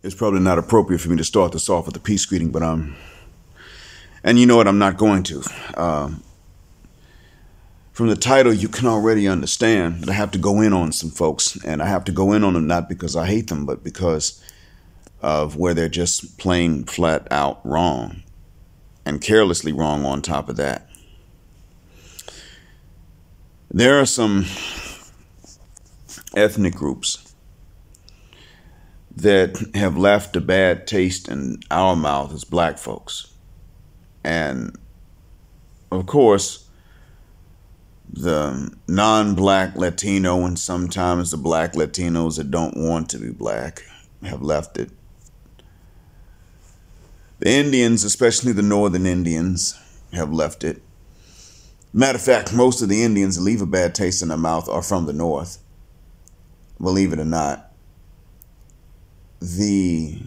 It's probably not appropriate for me to start this off with a peace greeting, but and you know what, I'm not going to. From the title, you can already understand that I have to go in on some folks, and I have to go in on them not because I hate them, but because of where they're just plain flat out wrong, and carelessly wrong on top of that. There are some ethnic groups that have left a bad taste in our mouth as black folks. And of course, the non-black Latino and sometimes the black Latinos that don't want to be black have left it. The Indians, especially the northern Indians, have left it. Matter of fact, most of the Indians that leave a bad taste in their mouth are from the north. Believe it or not. The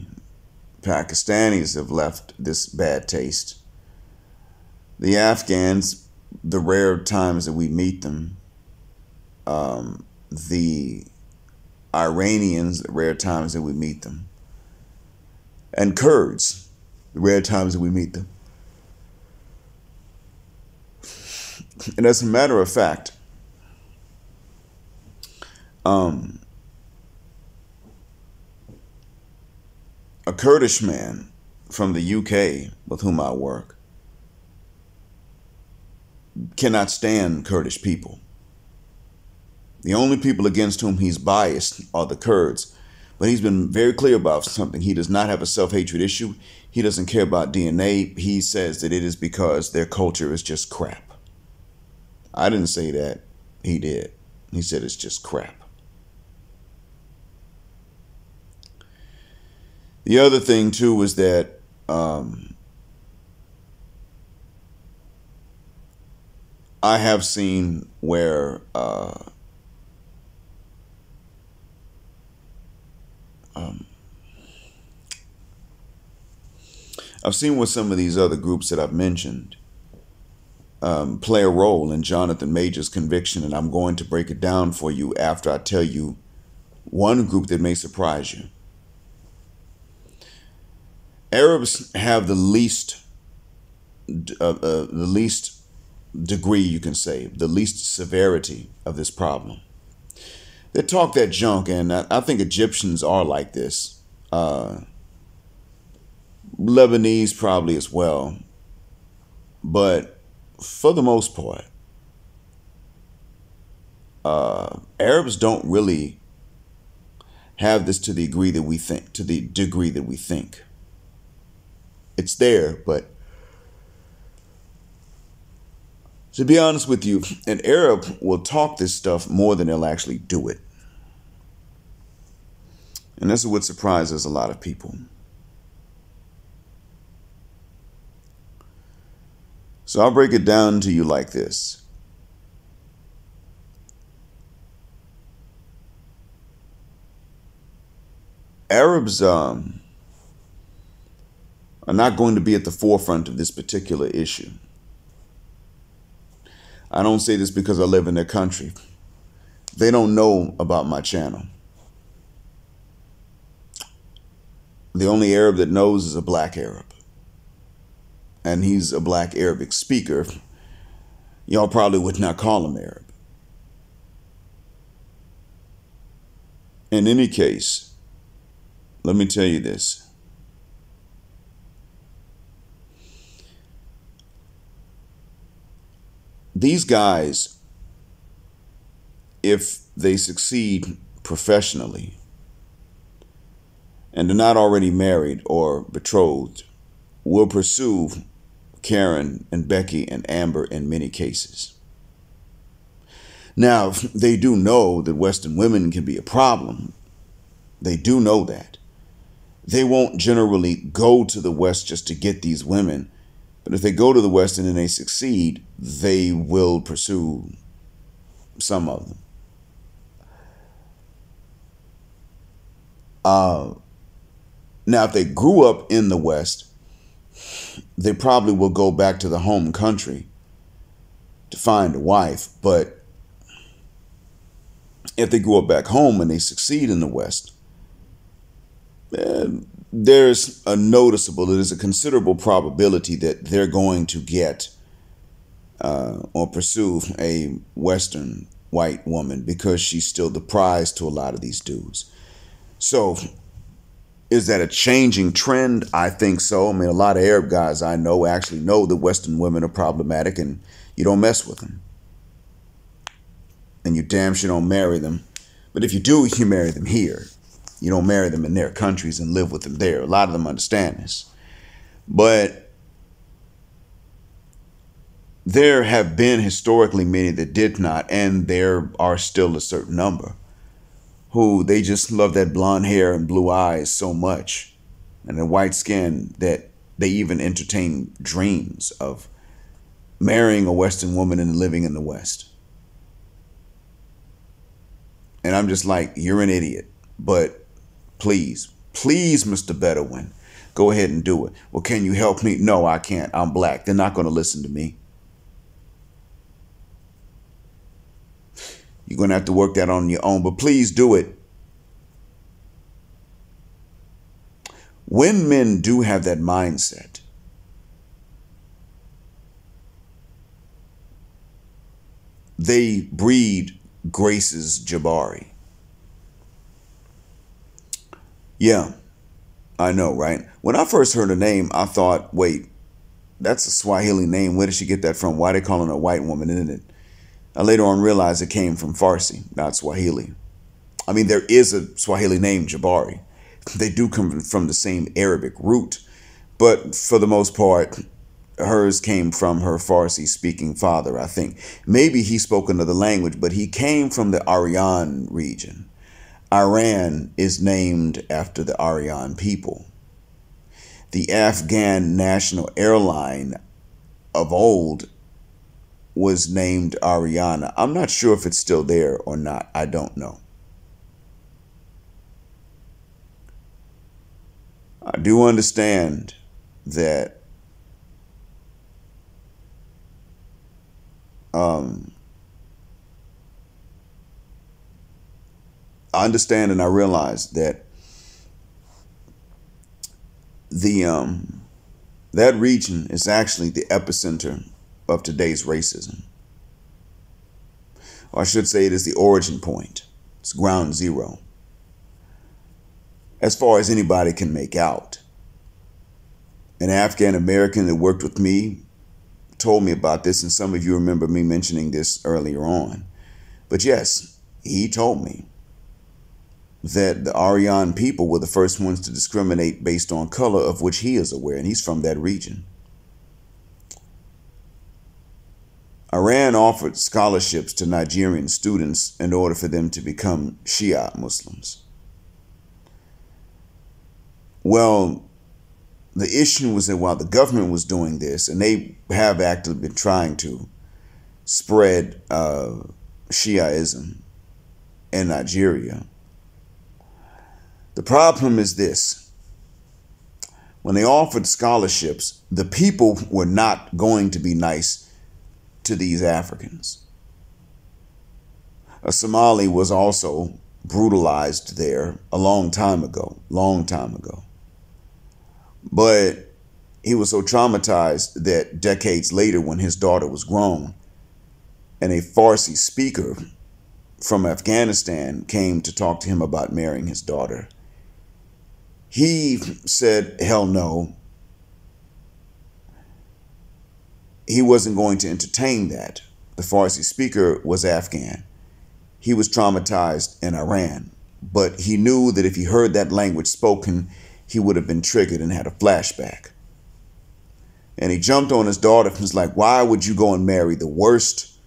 Pakistanis have left this bad taste. The Afghans, the rare times that we meet them. The Iranians, the rare times that we meet them. And Kurds, the rare times that we meet them. And as a matter of fact, a Kurdish man from the UK with whom I work cannot stand Kurdish people. The only people against whom he's biased are the Kurds. But he's been very clear about something. He does not have a self-hatred issue. He doesn't care about DNA. He says that it is because their culture is just crap. I didn't say that. He did. He said it's just crap. The other thing, too, is that I have seen where I've seen where some of these other groups that I've mentioned play a role in Jonathan Major's conviction, and I'm going to break it down for you after I tell you one group that may surprise you. Arabs have the least degree, you can say, the least severity of this problem. They talk that junk, and I think Egyptians are like this. Lebanese probably as well. But for the most part, Arabs don't really have this to the degree that we think. It's there, but to be honest with you, an Arab will talk this stuff more than they'll actually do it. And that's what surprises a lot of people. So I'll break it down to you like this. Arabs are not going to be at the forefront of this particular issue. I don't say this because I live in their country. They don't know about my channel. The only Arab that knows is a black Arab. And he's a black Arabic speaker. Y'all probably would not call him Arab. In any case, let me tell you this. These guys, if they succeed professionally and are not already married or betrothed, will pursue Karen and Becky and Amber in many cases. Now, they do know that Western women can be a problem. They do know that. They won't generally go to the West just to get these women. But if they go to the West and then they succeed, they will pursue some of them. Now, if they grew up in the West, they probably will go back to the home country to find a wife. But if they grew up back home and they succeed in the West, there's there's a considerable probability that they're going to get or pursue a Western white woman because she's still the prize to a lot of these dudes. So is that a changing trend? I think so. I mean, a lot of Arab guys I know actually know that Western women are problematic and you don't mess with them. And you damn sure don't marry them. But if you do, you marry them here. You don't marry them in their countries and live with them there. A lot of them understand this. But there have been historically many that did not, and there are still a certain number who they just love that blonde hair and blue eyes so much and the white skin that they even entertain dreams of marrying a Western woman and living in the West. And I'm just like, you're an idiot. But please, please, Mr. Bedouin, go ahead and do it. Well, can you help me? No, I can't. I'm black. They're not going to listen to me. You're going to have to work that on your own, but please do it. When men do have that mindset, they breed Grace's Jabari. Yeah, I know, right? When I first heard her name, I thought, wait, that's a Swahili name. Where did she get that from? Why are they calling her a white woman, isn't it? I later on realized it came from Farsi, not Swahili. I mean, there is a Swahili name, Jabari. They do come from the same Arabic root, but for the most part, hers came from her Farsi-speaking father, I think. Maybe he spoke another language, but he came from the Aryan region. Iran is named after the Aryan people. The Afghan national airline of old was named Ariana. I'm not sure if it's still there or not. I don't know. I do understand that I understand and I realize that the that region is actually the epicenter of today's racism. Or I should say it is the origin point. It's ground zero. As far as anybody can make out. An Afghan American that worked with me told me about this, and some of you remember me mentioning this earlier on. But yes, he told me that the Aryan people were the first ones to discriminate based on color, of which he is aware, and he's from that region. Iran offered scholarships to Nigerian students in order for them to become Shia Muslims. Well, the issue was that while the government was doing this, and they have actively been trying to spread Shiaism in Nigeria, the problem is this. When they offered scholarships, the people were not going to be nice to these Africans. A Somali was also brutalized there a long time ago. But he was so traumatized that decades later, when his daughter was grown and a Farsi speaker from Afghanistan came to talk to him about marrying his daughter, he said, hell no. He wasn't going to entertain that. The Farsi speaker was Afghan. He was traumatized in Iran, but he knew that if he heard that language spoken, he would have been triggered and had a flashback. And he jumped on his daughter and was like, why would you go and marry the worst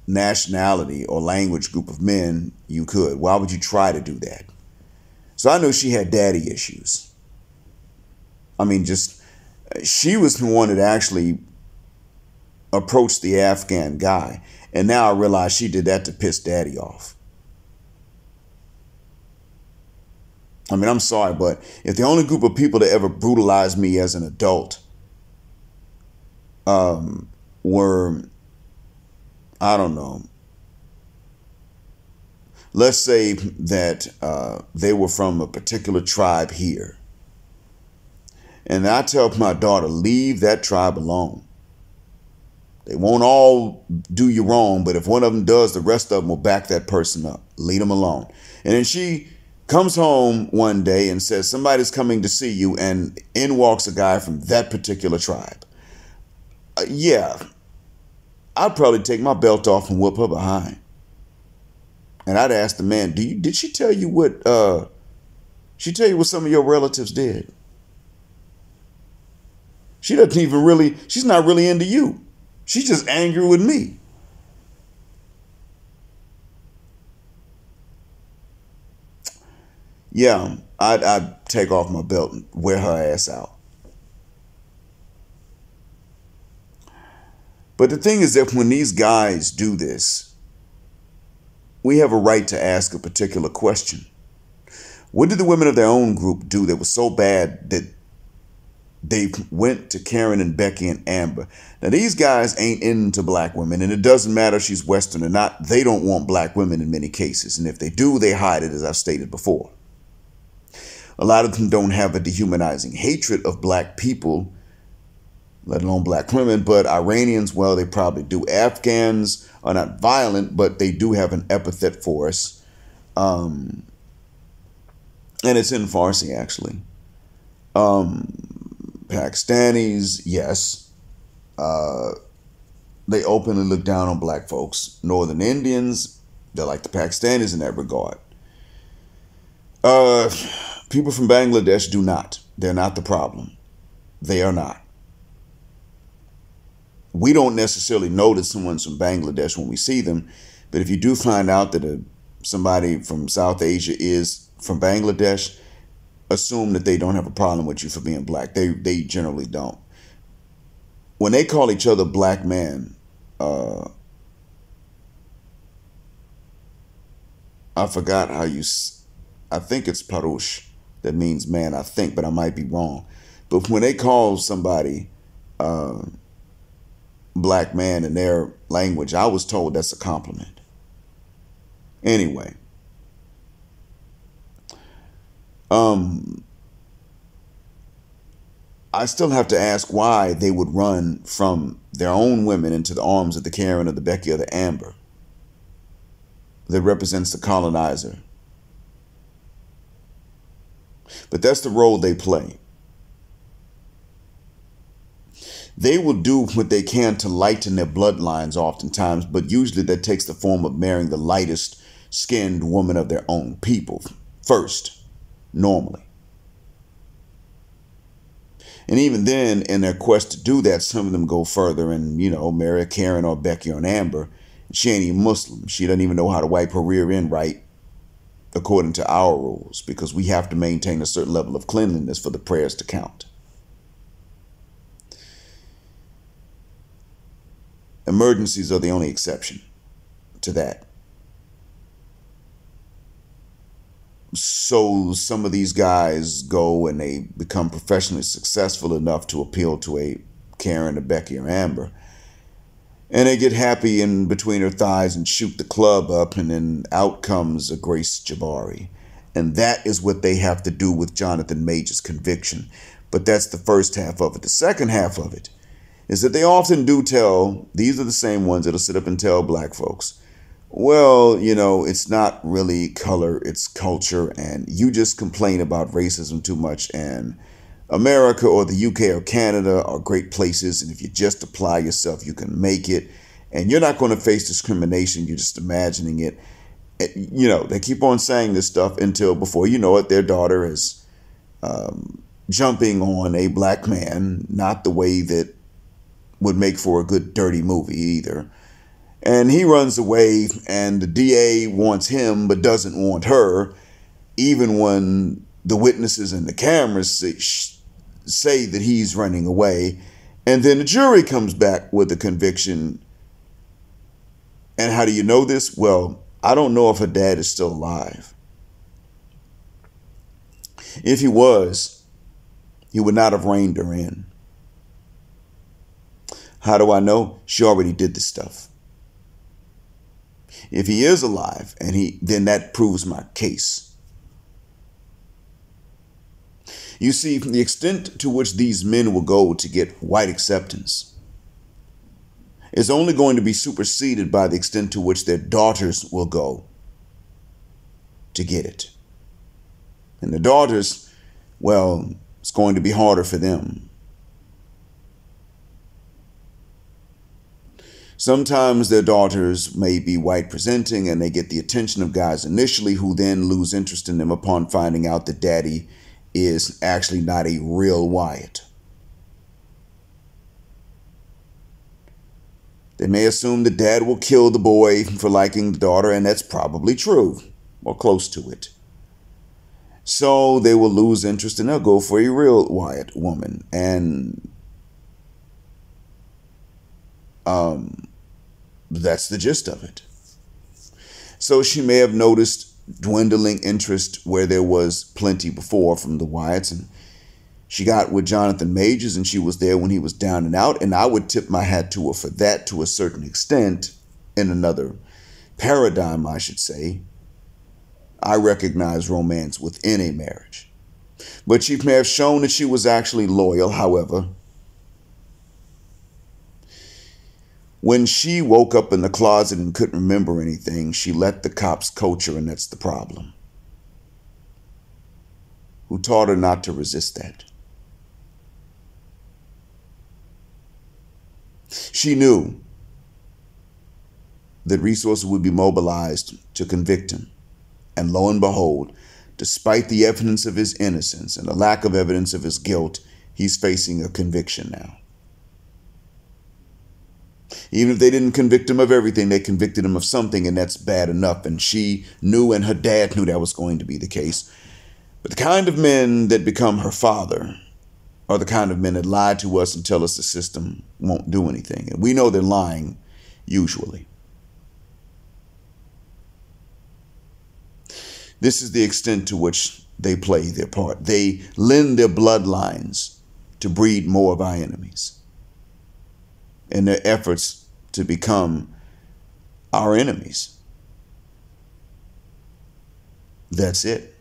nationality or language group of men you could? Why would you try to do that? So I knew she had daddy issues. I mean, she was the one that actually approached the Afghan guy. And now I realize she did that to piss daddy off. I mean, I'm sorry, but if the only group of people that ever brutalized me as an adult were, I don't know, Let's say that they were from a particular tribe here. And I tell my daughter, leave that tribe alone. They won't all do you wrong, but if one of them does, the rest of them will back that person up. Leave them alone. And then she comes home one day and says, somebody's coming to see you, and in walks a guy from that particular tribe. Yeah, I'd probably take my belt off and whoop her behind. And I'd ask the man, did she tell you what some of your relatives did? She doesn't even really, she's not really into you. She's just angry with me. Yeah, I'd take off my belt and wear her ass out. But the thing is that when these guys do this, we have a right to ask a particular question. What did the women of their own group do that was so bad that they went to Karen and Becky and Amber? Now, these guys ain't into black women, and it doesn't matter if she's Western or not. They don't want black women in many cases. And if they do, they hide it, as I've stated before. A lot of them don't have a dehumanizing hatred of black people, let alone black women. But Iranians, well, they probably do. Afghans are not violent, but they do have an epithet for us. And it's in Farsi, actually. Pakistanis, yes. They openly look down on black folks. Northern Indians, they're like the Pakistanis in that regard. People from Bangladesh do not. They're not the problem. They are not. We don't necessarily know that someone's from Bangladesh when we see them, but if you do find out that somebody from South Asia is from Bangladesh, assume that they don't have a problem with you for being black. They generally don't. When they call each other black man, I forgot how I think it's parush. That means man, I think, but I might be wrong. But when they call somebody black man in their language, I was told that's a compliment. Anyway. I still have to ask why they would run from their own women into the arms of the Karen or the Becky or the Amber that represents the colonizer. But that's the role they play. They will do what they can to lighten their bloodlines oftentimes, but usually that takes the form of marrying the lightest skinned woman of their own people first, normally. And even then, in their quest to do that, some of them go further and, marry a Karen or Becky or an Amber. She ain't even Muslim. She doesn't even know how to wipe her rear end right according to our rules, because we have to maintain a certain level of cleanliness for the prayers to count. Emergencies are the only exception to that. So some of these guys go and they become professionally successful enough to appeal to a Karen, a Becky, or Amber. And they get happy in between her thighs and shoot the club up, and then out comes a Grace LBRY. And that is what they have to do with Jonathan Major's conviction. But that's the first half of it. The second half of it is that they often do tell, these are the same ones that'll sit up and tell black folks, well, it's not really color, it's culture, and you just complain about racism too much, and America or the UK or Canada are great places, and if you just apply yourself, you can make it, and you're not going to face discrimination, you're just imagining it. They keep on saying this stuff until before you know it, their daughter is jumping on a black man, not the way that would make for a good dirty movie either. And he runs away, and the DA wants him but doesn't want her, even when the witnesses and the cameras say that he's running away. And then the jury comes back with a conviction. And how do you know this? Well, I don't know if her dad is still alive. If he was, he would not have reined her in. How do I know? She already did this stuff. If he is alive, then that proves my case. You see, the extent to which these men will go to get white acceptance is only going to be superseded by the extent to which their daughters will go to get it. And the daughters, well, it's going to be harder for them. Sometimes their daughters may be white presenting and they get the attention of guys initially who then lose interest in them upon finding out that daddy is actually not a real Wyatt. They may assume that dad will kill the boy for liking the daughter, and that's probably true, or close to it. So they will lose interest and they'll go for a real Wyatt woman. And that's the gist of it. So she may have noticed dwindling interest where there was plenty before from the Wyatts, and she got with Jonathan Majors, and she was there when he was down and out, and I would tip my hat to her for that to a certain extent. In another paradigm, I should say, I recognize romance within a marriage. But she may have shown that she was actually loyal. However, when she woke up in the closet and couldn't remember anything, she let the cops coach her, and that's the problem. Who taught her not to resist that. She knew that resources would be mobilized to convict him. And lo and behold, despite the evidence of his innocence and the lack of evidence of his guilt, he's facing a conviction now. Even if they didn't convict him of everything, they convicted him of something, and that's bad enough. And she knew, and her dad knew that was going to be the case. But the kind of men that become her father are the kind of men that lie to us and tell us the system won't do anything. And we know they're lying, usually. This is the extent to which they play their part. They lend their bloodlines to breed more of our enemies in their efforts to become our enemies. That's it.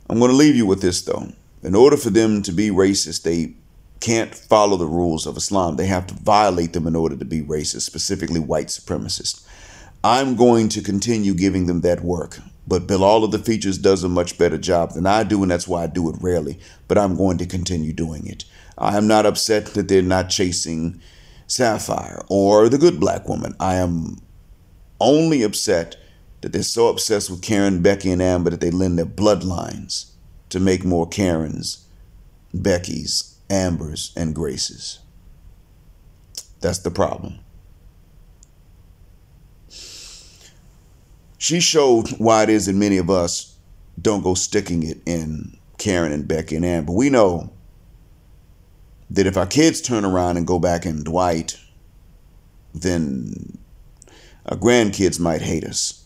I'm going to leave you with this, though. In order for them to be racist, they can't follow the rules of Islam. They have to violate them in order to be racist, specifically white supremacist. I'm going to continue giving them that work. But Bilal of the Features does a much better job than I do, and that's why I do it rarely. But I'm going to continue doing it. I am not upset that they're not chasing Sapphire or the good black woman. I am only upset that they're so obsessed with Karen, Becky, and Amber that they lend their bloodlines to make more Karens, Beckys, Ambers, and Graces. That's the problem. She showed why it is that many of us don't go sticking it in Karen and Becky and Amber. We know that if our kids turn around and go back in Dwight, then our grandkids might hate us.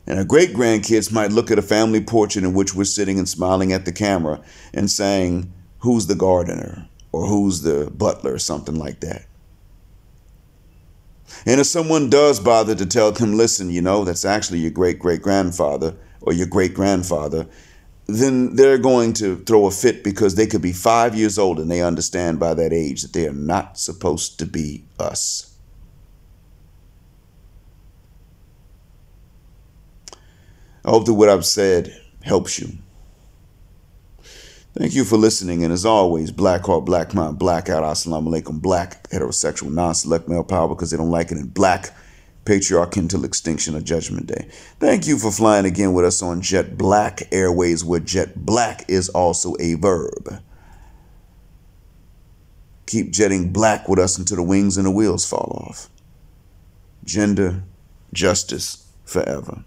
And our great-grandkids might look at a family portrait in which we're sitting and smiling at the camera and saying, who's the gardener or who's the butler or something like that. And if someone does bother to tell them, listen, you know, that's actually your great-great-grandfather or your great-grandfather, then they're going to throw a fit because they could be 5 years old and they understand by that age that they are not supposed to be us. I hope that what I've said helps you. Thank you for listening. And as always, black heart, black mind, blackout, assalamu alaikum, black, heterosexual, non-select male power because they don't like it, and black patriarchy until extinction or judgment day. Thank you for flying again with us on Jet Black Airways, where jet black is also a verb. Keep jetting black with us until the wings and the wheels fall off. Gender, justice, forever.